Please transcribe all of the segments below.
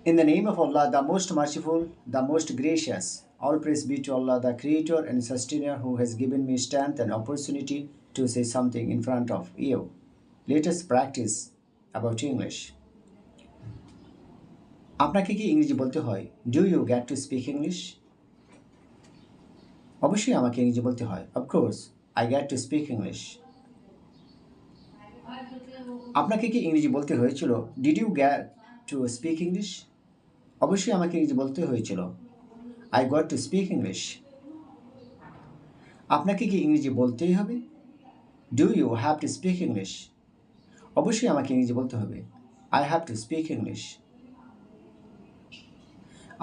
In the name of Allah, the most merciful, the most gracious, all praise be to Allah, the Creator and Sustainer, who has given me strength and opportunity to say something in front of you. Let us practice about English. আপনাকে কি ইংরেজি বলতে হয়? Do you get to speak English? অবশ্যই আমাকে ইংরেজি বলতে হয়. Of course, I get to speak English. আপনাকে কি ইংরেজি বলতে হয়েছিল? Did you get to speak English? অবশ্যই আমাকে ইংরেজি বলতে হয়েছিল. I got to speak English. আপনাকে কি ইংরেজি বলতেই হবে? Do you have to speak English? অবশ্যই আমাকে ইংরেজি বলতে হবে. I have to speak English.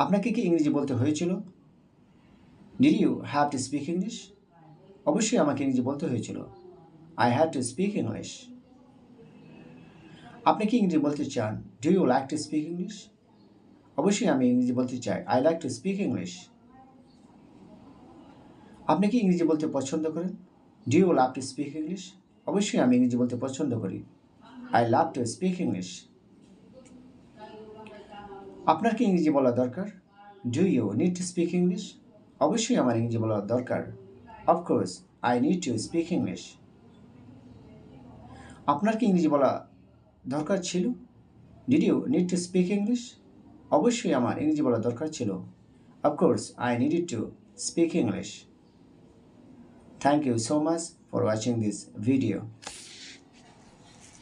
আপনাকে কি ইংরেজি বলতে হয়েছিল? Did you have to speak English? অবশ্যই আমাকে ইংরেজি বলতে হয়েছিল. I had to speak English. আপনি কি ইংরেজি বলতে চান? Do you like to speak English? অবশ্যই আমি ইংরেজি বলতে চাই. I like to speak English. আপনি কি ইংরেজি বলতে পছন্দ করেন? Do you love to speak English? অবশ্যই আমি ইংরেজি বলতে পছন্দ করি. I love to speak English. আপনার কি ইংরেজি বলা দরকার? Do you need to speak English? অবশ্যই আমার ইংরেজি বলা দরকার. Of course, I need to speak English. আপনার কি ইংরেজি বলা দরকার ছিল? Did you need to speak English? অবশ্যই আমার ইংরেজি বলা দরকার ছিল. Of course, I needed to speak English. Thank you so much for watching this video.